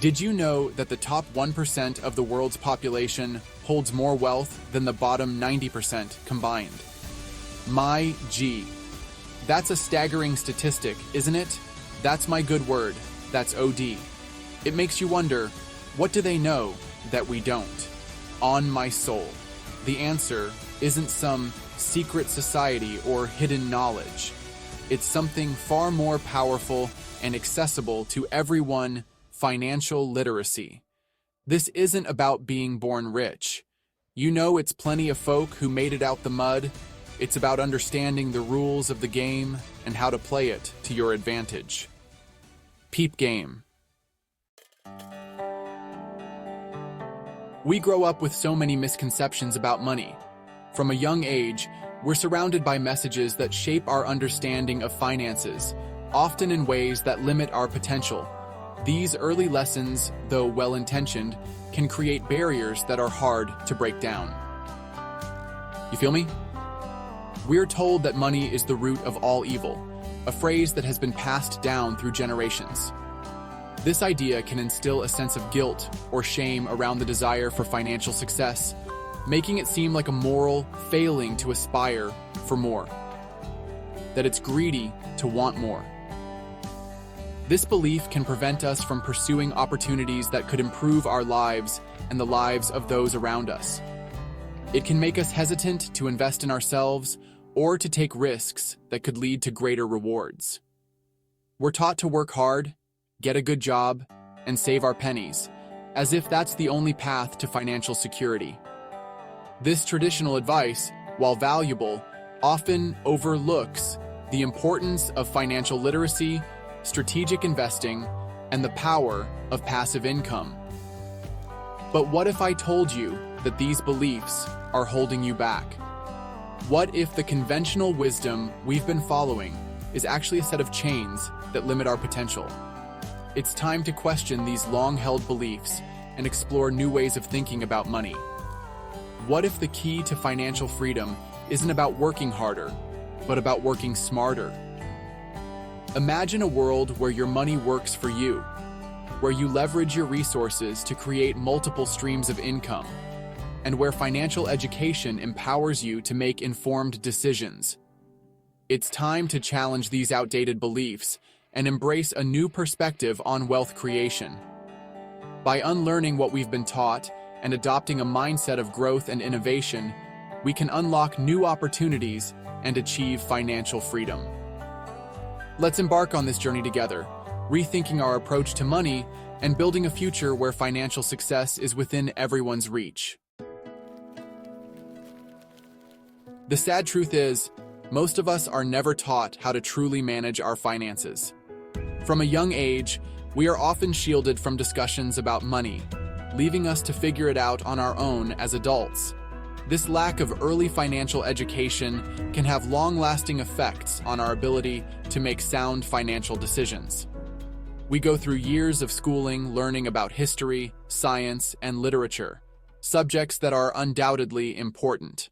Did you know that the top 1% of the world's population holds more wealth than the bottom 90% combined? My G. That's a staggering statistic, isn't it? That's my good word. That's OD. It makes you wonder, what do they know that we don't? On my soul. The answer isn't some secret society or hidden knowledge. It's something far more powerful and accessible to everyone: financial literacy. This isn't about being born rich. You know, it's plenty of folk who made it out the mud. It's about understanding the rules of the game and how to play it to your advantage. Peep game. We grow up with so many misconceptions about money. From a young age, we're surrounded by messages that shape our understanding of finances, often in ways that limit our potential. These early lessons, though well-intentioned, can create barriers that are hard to break down. You feel me? We're told that money is the root of all evil, a phrase that has been passed down through generations. This idea can instill a sense of guilt or shame around the desire for financial success, making it seem like a moral failing to aspire for more, that it's greedy to want more. This belief can prevent us from pursuing opportunities that could improve our lives and the lives of those around us. It can make us hesitant to invest in ourselves or to take risks that could lead to greater rewards. We're taught to work hard, get a good job, and save our pennies, as if that's the only path to financial security. This traditional advice, while valuable, often overlooks the importance of financial literacy, strategic investing, and the power of passive income. But what if I told you that these beliefs are holding you back? What if the conventional wisdom we've been following is actually a set of chains that limit our potential? It's time to question these long-held beliefs and explore new ways of thinking about money. What if the key to financial freedom isn't about working harder, but about working smarter? Imagine a world where your money works for you, where you leverage your resources to create multiple streams of income, and where financial education empowers you to make informed decisions. It's time to challenge these outdated beliefs and embrace a new perspective on wealth creation. By unlearning what we've been taught and adopting a mindset of growth and innovation, we can unlock new opportunities and achieve financial freedom. Let's embark on this journey together, rethinking our approach to money and building a future where financial success is within everyone's reach. The sad truth is, most of us are never taught how to truly manage our finances. From a young age, we are often shielded from discussions about money, leaving us to figure it out on our own as adults. This lack of early financial education can have long-lasting effects on our ability to make sound financial decisions. We go through years of schooling learning about history, science, and literature, subjects that are undoubtedly important.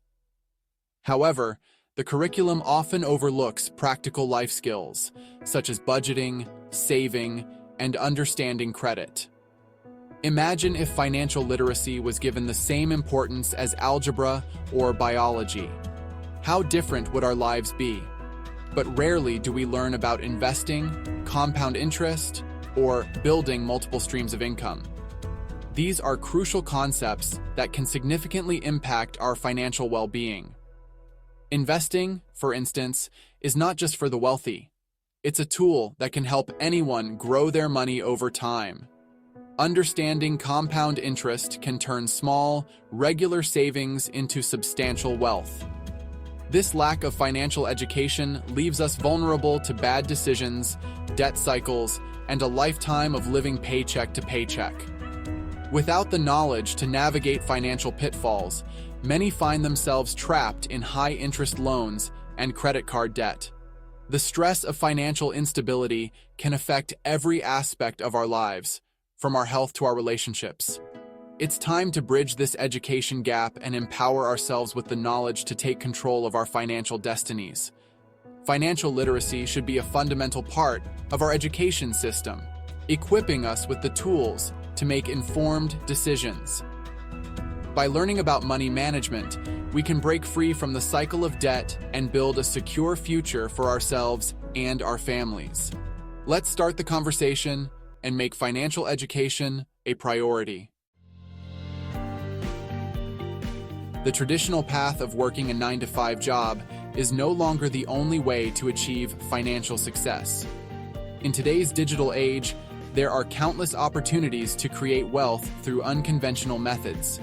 However, the curriculum often overlooks practical life skills, such as budgeting, saving, and understanding credit. Imagine if financial literacy was given the same importance as algebra or biology. How different would our lives be? But rarely do we learn about investing, compound interest, or building multiple streams of income. These are crucial concepts that can significantly impact our financial well-being. Investing, for instance, is not just for the wealthy. It's a tool that can help anyone grow their money over time. Understanding compound interest can turn small, regular savings into substantial wealth. This lack of financial education leaves us vulnerable to bad decisions, debt cycles, and a lifetime of living paycheck to paycheck. Without the knowledge to navigate financial pitfalls, many find themselves trapped in high-interest loans and credit card debt. The stress of financial instability can affect every aspect of our lives, from our health to our relationships. It's time to bridge this education gap and empower ourselves with the knowledge to take control of our financial destinies. Financial literacy should be a fundamental part of our education system, equipping us with the tools to make informed decisions. By learning about money management, we can break free from the cycle of debt and build a secure future for ourselves and our families. Let's start the conversation and make financial education a priority. The traditional path of working a 9-to-5 job is no longer the only way to achieve financial success. In today's digital age, there are countless opportunities to create wealth through unconventional methods.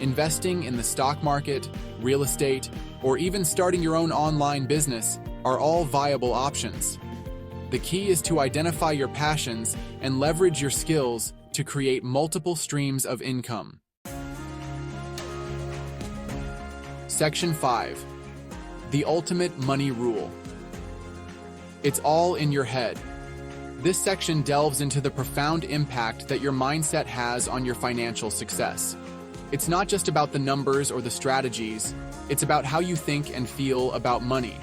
Investing in the stock market, real estate, or even starting your own online business are all viable options. The key is to identify your passions and leverage your skills to create multiple streams of income. Section 5. The Ultimate Money Rule. It's all in your head. This section delves into the profound impact that your mindset has on your financial success. It's not just about the numbers or the strategies, it's about how you think and feel about money.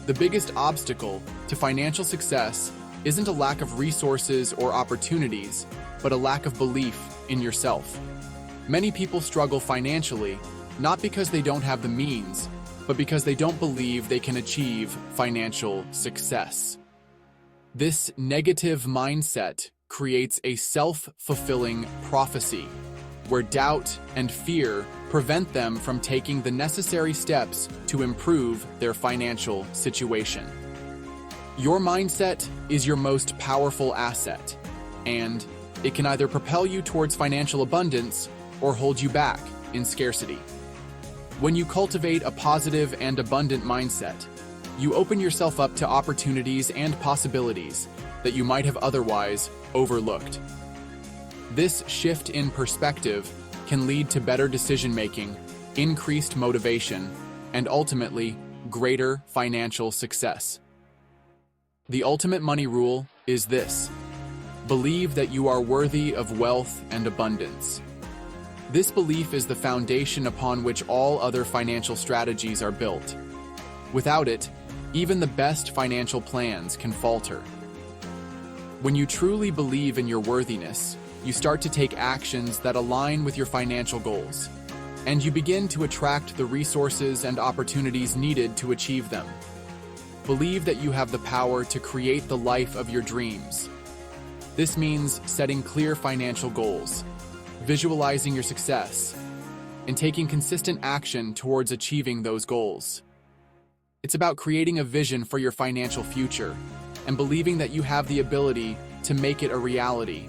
The biggest obstacle to financial success isn't a lack of resources or opportunities, but a lack of belief in yourself. Many people struggle financially, not because they don't have the means, but because they don't believe they can achieve financial success. This negative mindset creates a self-fulfilling prophecy, where doubt and fear prevent them from taking the necessary steps to improve their financial situation. Your mindset is your most powerful asset, and it can either propel you towards financial abundance or hold you back in scarcity. When you cultivate a positive and abundant mindset, you open yourself up to opportunities and possibilities that you might have otherwise overlooked. This shift in perspective can lead to better decision-making, increased motivation, and ultimately, greater financial success. The ultimate money rule is this: believe that you are worthy of wealth and abundance. This belief is the foundation upon which all other financial strategies are built. Without it, even the best financial plans can falter. When you truly believe in your worthiness, you start to take actions that align with your financial goals, and you begin to attract the resources and opportunities needed to achieve them. Believe that you have the power to create the life of your dreams. This means setting clear financial goals, visualizing your success, and taking consistent action towards achieving those goals. It's about creating a vision for your financial future and believing that you have the ability to make it a reality.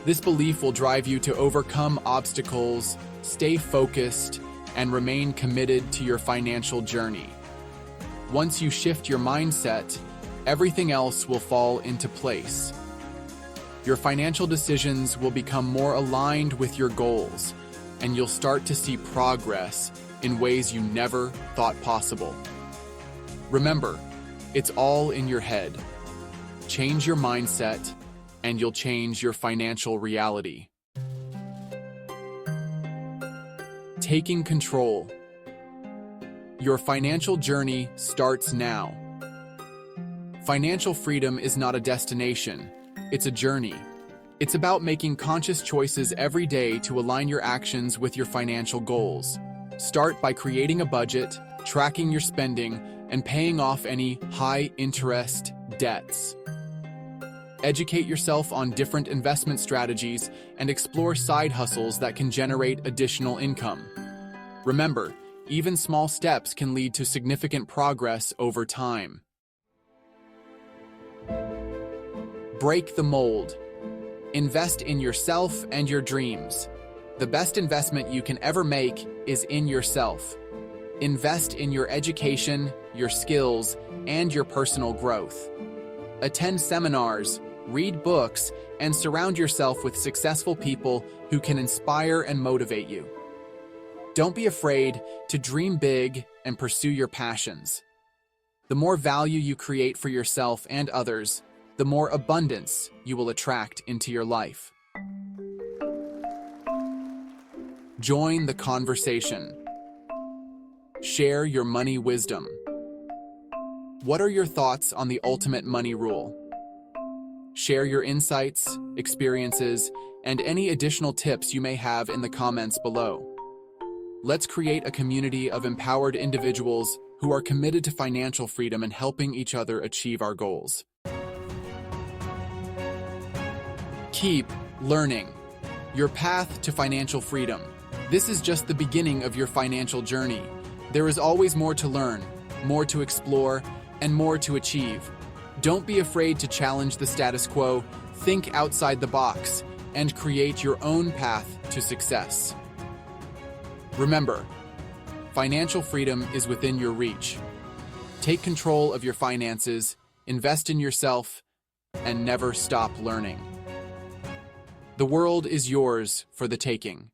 This belief will drive you to overcome obstacles, stay focused, and remain committed to your financial journey. Once you shift your mindset, everything else will fall into place. Your financial decisions will become more aligned with your goals, and you'll start to see progress in ways you never thought possible. Remember, it's all in your head. Change your mindset, and you'll change your financial reality. Taking control. Your financial journey starts now. Financial freedom is not a destination, it's a journey. It's about making conscious choices every day to align your actions with your financial goals. Start by creating a budget, tracking your spending, and paying off any high-interest debts. Educate yourself on different investment strategies and explore side hustles that can generate additional income. Remember, even small steps can lead to significant progress over time. Break the mold. Invest in yourself and your dreams. The best investment you can ever make is in yourself. Invest in your education, your skills, and your personal growth. Attend seminars, read books, and surround yourself with successful people who can inspire and motivate you. Don't be afraid to dream big and pursue your passions. The more value you create for yourself and others, the more abundance you will attract into your life. Join the conversation. Share your money wisdom. What are your thoughts on the ultimate money rule? Share your insights, experiences, and any additional tips you may have in the comments below. Let's create a community of empowered individuals who are committed to financial freedom and helping each other achieve our goals. Keep learning. Your path to financial freedom. This is just the beginning of your financial journey. There is always more to learn, more to explore, and more to achieve. Don't be afraid to challenge the status quo, think outside the box, and create your own path to success. Remember, financial freedom is within your reach. Take control of your finances, invest in yourself, and never stop learning. The world is yours for the taking.